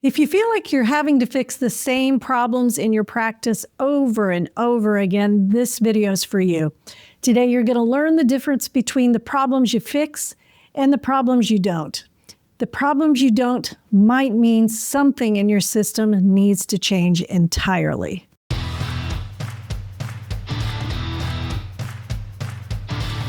If you feel like you're having to fix the same problems in your practice over and over again, this video is for you. Today, you're going to learn the difference between the problems you fix and the problems you don't. The problems you don't might mean something in your system needs to change entirely.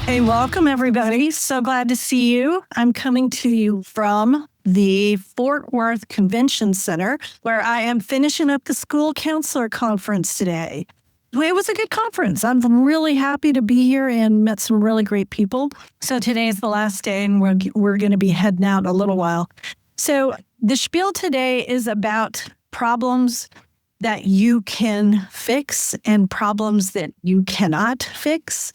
Hey, welcome everybody. So glad to see you. I'm coming to you from the Fort Worth Convention Center, where I am finishing up the School Counselor Conference today. It was a good conference. I'm really happy to be here and met some really great people. So today is the last day and we're going to be heading out in a little while. So the spiel today is about problems that you can fix and problems that you cannot fix.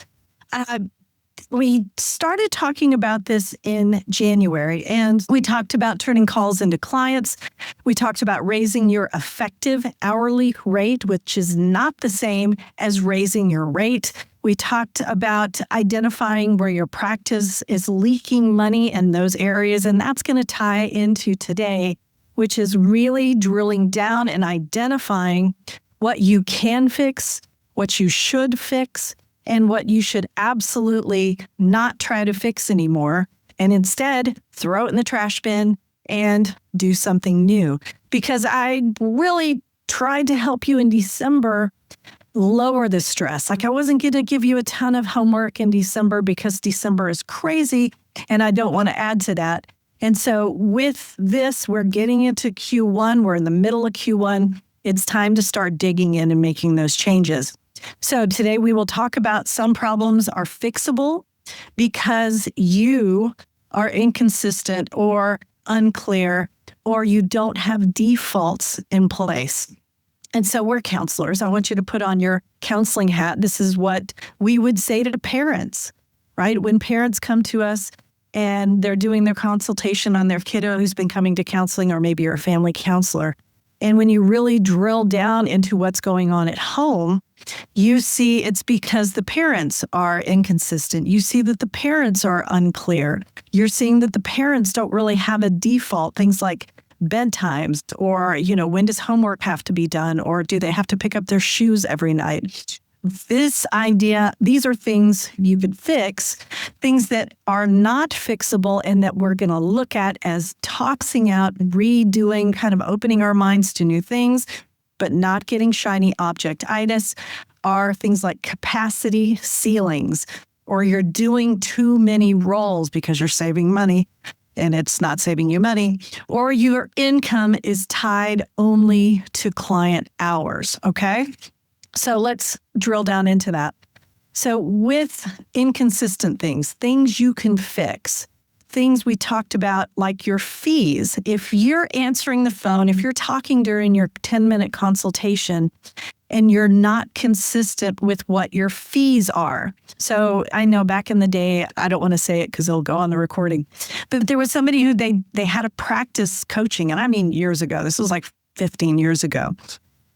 We started talking about this in January, and we talked about turning calls into clients. We talked about raising your effective hourly rate, which is not the same as raising your rate. We talked about identifying where your practice is leaking money in those areas, and that's going to tie into today, which is really drilling down and identifying what you can fix, what you should fix, and what you should absolutely not try to fix anymore, and instead throw it in the trash bin and do something new. Because I really tried to help you in December lower the stress. Like, I wasn't going to give you a ton of homework in December because December is crazy and I don't want to add to that. And so with this, we're getting into Q1. We're in the middle of Q1. It's time to start digging in and making those changes. So today we will talk about some problems are fixable because you are inconsistent or unclear, or you don't have defaults in place. And so we're counselors. I want you to put on your counseling hat. This is what we would say to parents, right? When parents come to us and they're doing their consultation on their kiddo who's been coming to counseling, or maybe you're a family counselor. And when you really drill down into what's going on at home, you see it's because the parents are inconsistent. You see that the parents are unclear. You're seeing that the parents don't really have a default, things like bedtimes, or, when does homework have to be done, or do they have to pick up their shoes every night? This idea, these are things you could fix, things that are not fixable and that we're going to look at as toxing out, redoing, kind of opening our minds to new things, but not getting shiny objectitis, are things like capacity ceilings, or you're doing too many roles because you're saving money and it's not saving you money, or your income is tied only to client hours, okay? So let's drill down into that. So with inconsistent things you can fix, things we talked about like your fees. If you're answering the phone, if you're talking during your 10-minute consultation and you're not consistent with what your fees are. So I know back in the day, I don't want to say it because it'll go on the recording, but there was somebody who they had a practice coaching, and I mean years ago. This was like 15 years ago.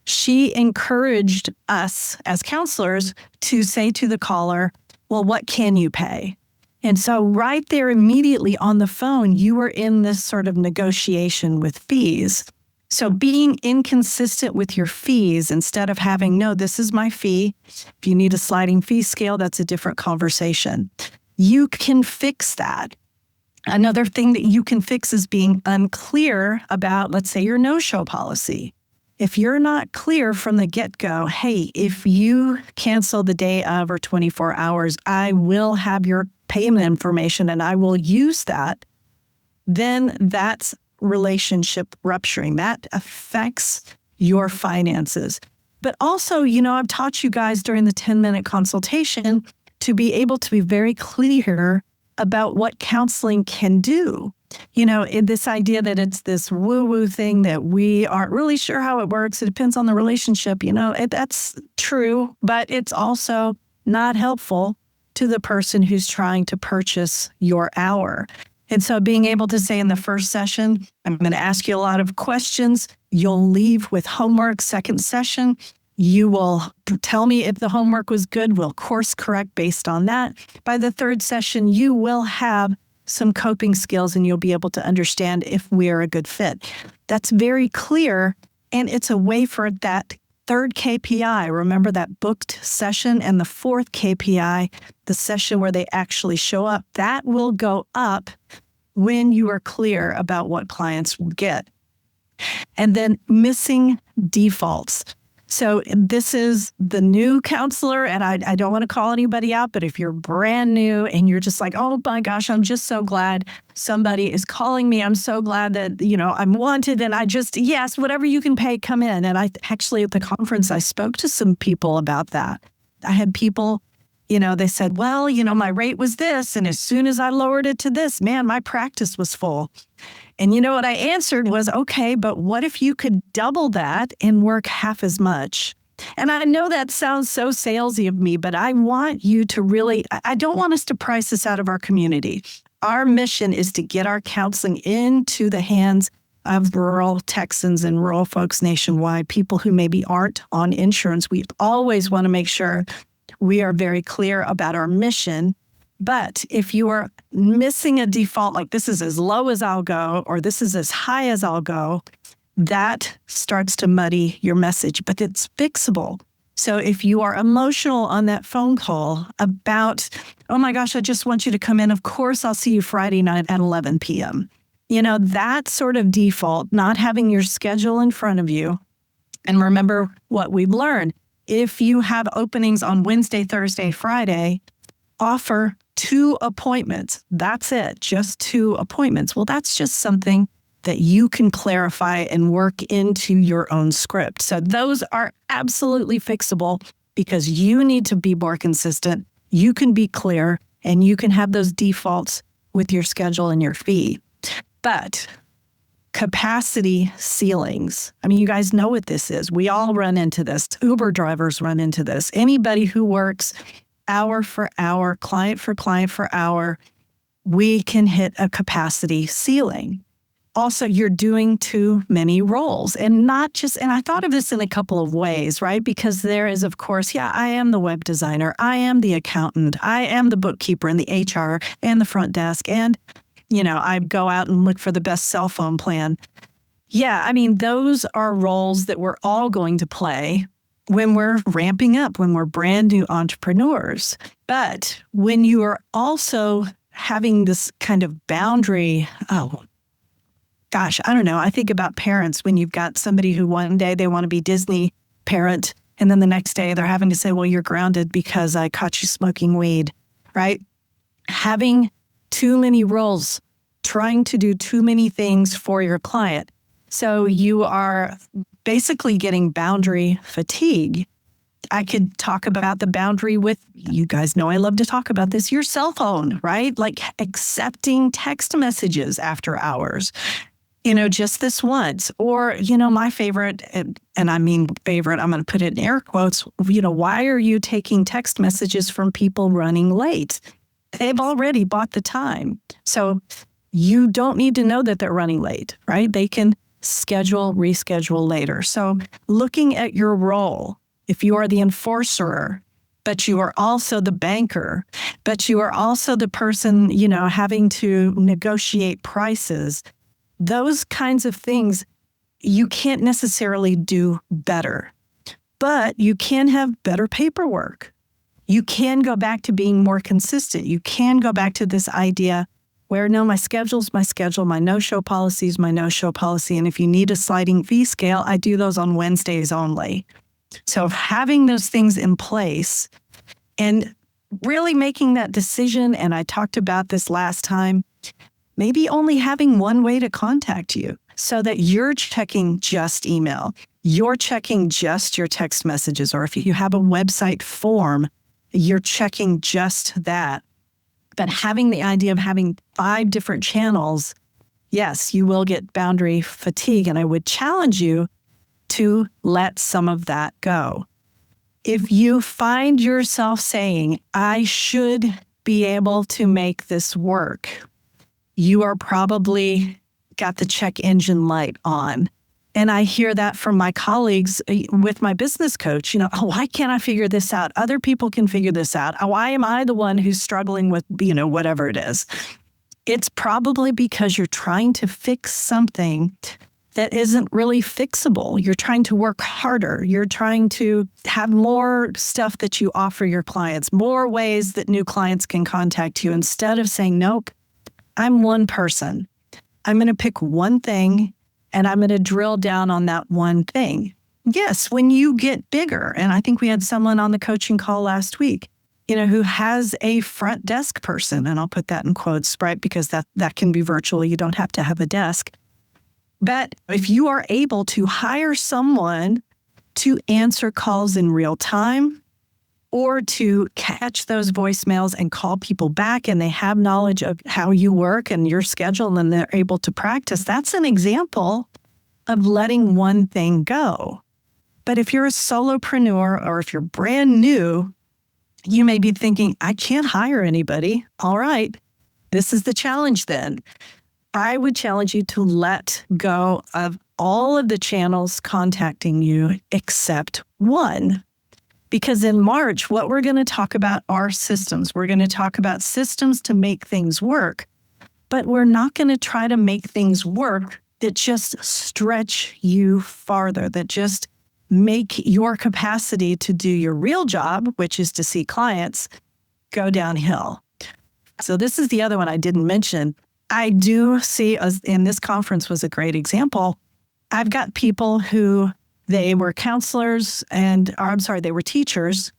She encouraged us as counselors to say to the caller, well, what can you pay? And so right there immediately on the phone, you were in this sort of negotiation with fees. So being inconsistent with your fees instead of having, no, this is my fee. If you need a sliding fee scale, that's a different conversation. You can fix that. Another thing that you can fix is being unclear about, let's say, your no-show policy. If you're not clear from the get-go, hey, if you cancel the day of or 24 hours, I will have your payment information and I will use that, then that's relationship rupturing. That affects your finances. But also, I've taught you guys during the 10-minute consultation to be able to be very clear about what counseling can do. In this idea that it's this woo-woo thing that we aren't really sure how it works. It depends on the relationship. That's true, but it's also not helpful to the person who's trying to purchase your hour. And so being able to say in the first session, I'm going to ask you a lot of questions. You'll leave with homework. Second session, you will tell me if the homework was good. We'll course correct based on that. By the third session, you will have some coping skills and you'll be able to understand if we're a good fit. that's very clear. And it's a way for that third KPI. Remember that booked session, and the fourth KPI, the session where they actually show up, that will go up when you are clear about what clients will get. And then missing defaults. So this is the new counselor, and I don't want to call anybody out, but if you're brand new and you're just like, oh my gosh, I'm just so glad somebody is calling me. I'm so glad that, I'm wanted, and yes, whatever you can pay, come in. And I actually at the conference, I spoke to some people about that. I had people, they said, well, my rate was this, and as soon as I lowered it to this, man, my practice was full. And what I answered was, okay, but what if you could double that and work half as much? And I know that sounds so salesy of me, but I want you to really, I don't want us to price this out of our community. Our mission is to get our counseling into the hands of rural Texans and rural folks nationwide, people who maybe aren't on insurance. We always want to make sure we are very clear about our mission. But if you are missing a default, like this is as low as I'll go, or this is as high as I'll go, that starts to muddy your message, but it's fixable. So if you are emotional on that phone call about, oh my gosh, I just want you to come in. Of course, I'll see you Friday night at 11 p.m. That sort of default, not having your schedule in front of you. And remember what we've learned. If you have openings on Wednesday, Thursday, Friday, offer 2 appointments. That's it, just 2 appointments. Well, that's just something that you can clarify and work into your own script. So those are absolutely fixable because you need to be more consistent. You can be clear and you can have those defaults with your schedule and your fee. But capacity ceilings. I mean, you guys know what this is. We all run into this. Uber drivers run into this. Anybody who works hour for hour, client for hour, we can hit a capacity ceiling. Also, you're doing too many roles, and I thought of this in a couple of ways, right? Because there is, of course, I am the web designer, I am the accountant, I am the bookkeeper and the HR and the front desk, and, I go out and look for the best cell phone plan. Yeah, I mean, those are roles that we're all going to play when we're ramping up, when we're brand new entrepreneurs. But when you are also having this kind of boundary, I don't know. I think about parents when you've got somebody who one day they want to be Disney parent, and then the next day they're having to say, well, you're grounded because I caught you smoking weed, right? Having too many roles, trying to do too many things for your client. So you are basically getting boundary fatigue. I could talk about the boundary with, you guys know I love to talk about this, your cell phone, right? Like accepting text messages after hours, just this once. Or, my favorite, and I mean favorite, I'm going to put it in air quotes, why are you taking text messages from people running late? They've already bought the time. So you don't need to know that they're running late, right? They can reschedule later. So looking at your role, if you are the enforcer, but you are also the banker, but you are also the person, having to negotiate prices, those kinds of things you can't necessarily do better, but you can have better paperwork. You can go back to being more consistent. You can go back to this idea where, no, my schedule's my schedule, my no-show policy is my no-show policy. And if you need a sliding fee scale, I do those on Wednesdays only. So having those things in place and really making that decision, and I talked about this last time, maybe only having one way to contact you so that you're checking just email, you're checking just your text messages, or if you have a website form, you're checking just that. But having the idea of having 5 different channels, yes, you will get boundary fatigue. And I would challenge you to let some of that go. If you find yourself saying, I should be able to make this work, you are probably got the check engine light on. And I hear that from my colleagues with my business coach, why can't I figure this out? Other people can figure this out. Why am I the one who's struggling with, whatever it is? It's probably because you're trying to fix something that isn't really fixable. You're trying to work harder. You're trying to have more stuff that you offer your clients, more ways that new clients can contact you instead of saying, nope, I'm one person. I'm going to pick one thing and I'm going to drill down on that one thing. Yes, when you get bigger, and I think we had someone on the coaching call last week, who has a front desk person, and I'll put that in quotes, right? Because that can be virtual. You don't have to have a desk. But if you are able to hire someone to answer calls in real time or to catch those voicemails and call people back and they have knowledge of how you work and your schedule and they're able to practice, that's an example of letting one thing go. But if you're a solopreneur or if you're brand new, you may be thinking, I can't hire anybody. All right, this is the challenge then. I would challenge you to let go of all of the channels contacting you except one. Because in March, what we're going to talk about are systems. We're going to talk about systems to make things work. But we're not going to try to make things work that just stretch you farther, that just make your capacity to do your real job, which is to see clients, go downhill. So this is the other one I didn't mention. I do see, and this conference was a great example, I've got people who they were counselors they were teachers.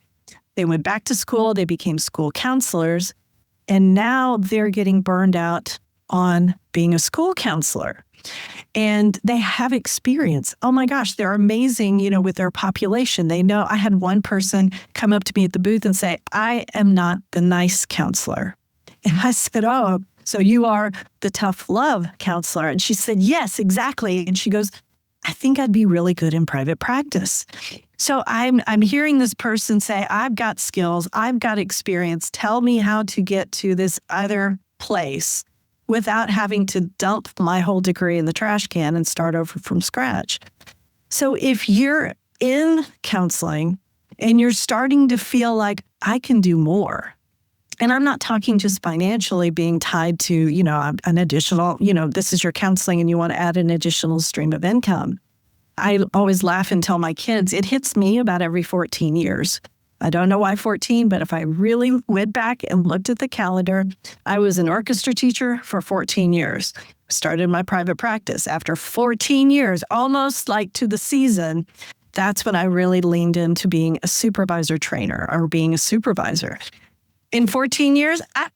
They went back to school, they became school counselors, and now they're getting burned out on being a school counselor. And they have experience. Oh my gosh, they're amazing, with their population. They know. I had one person come up to me at the booth and say, I am not the nice counselor. And I said, oh, so you are the tough love counselor? And she said, yes, exactly. And she goes, I think I'd be really good in private practice. So I'm hearing this person say, I've got skills, I've got experience. Tell me how to get to this other place without having to dump my whole degree in the trash can and start over from scratch. So if you're in counseling and you're starting to feel like I can do more, and I'm not talking just financially being tied to, an additional, this is your counseling and you want to add an additional stream of income. I always laugh and tell my kids, it hits me about every 14 years. I don't know why 14, but if I really went back and looked at the calendar, I was an orchestra teacher for 14 years. Started my private practice. After 14 years, almost like to the season, that's when I really leaned into being a supervisor trainer or being a supervisor. In 14 years, I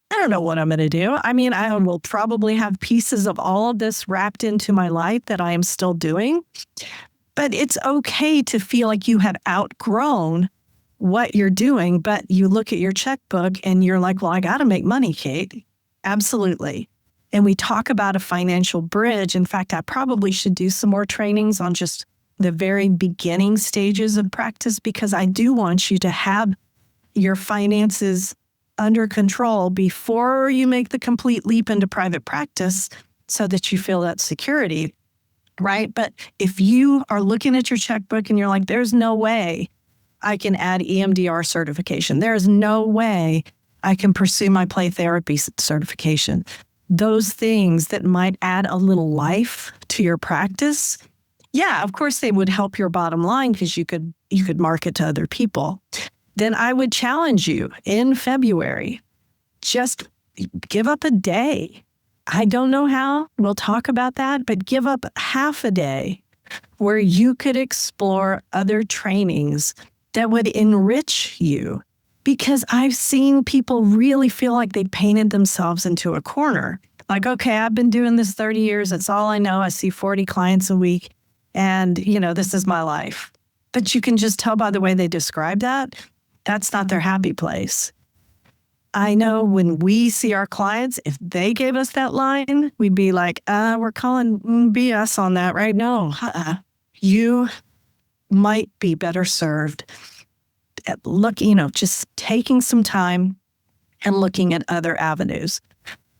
don't know what I'm going to do. I mean, I will probably have pieces of all of this wrapped into my life that I am still doing. But it's okay to feel like you have outgrown what you're doing, but you look at your checkbook and you're like, well, I got to make money, Kate. Absolutely. And we talk about a financial bridge. In fact, I probably should do some more trainings on just the very beginning stages of practice, because I do want you to have your finances under control before you make the complete leap into private practice so that you feel that security, right? But if you are looking at your checkbook and you're like, there's no way I can add EMDR certification. There's no way I can pursue my play therapy certification. Those things that might add a little life to your practice, yeah, of course they would help your bottom line because you could market to other people. Then I would challenge you in February, just give up a day. I don't know how, we'll talk about that, but give up half a day where you could explore other trainings that would enrich you. Because I've seen people really feel like they painted themselves into a corner. Like, okay, I've been doing this 30 years. That's all I know. I see 40 clients a week. And, this is my life. But you can just tell by the way they describe that, that's not their happy place. I know when we see our clients, if they gave us that line, we'd be like, we're calling BS on that right now. You might be better served at just taking some time and looking at other avenues.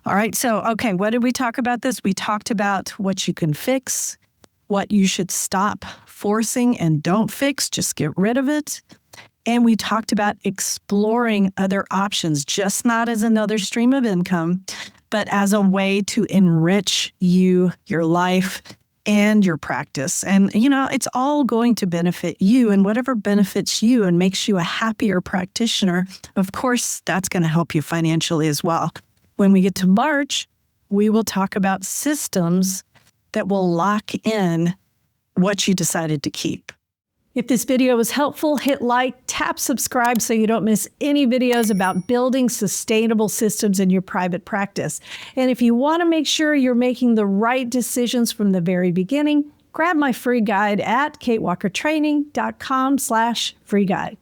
All right. So, okay, what did we talk about this? We talked about what you can fix, what you should stop forcing and don't fix, just get rid of it. And we talked about exploring other options, just not as another stream of income, but as a way to enrich you, your life, and your practice. And, it's all going to benefit you, and whatever benefits you and makes you a happier practitioner, of course, that's going to help you financially as well. When we get to March, we will talk about systems that will lock in what you decided to keep. If this video was helpful, hit like, tap subscribe so you don't miss any videos about building sustainable systems in your private practice. And if you want to make sure you're making the right decisions from the very beginning, grab my free guide at katewalkertraining.com/free guide.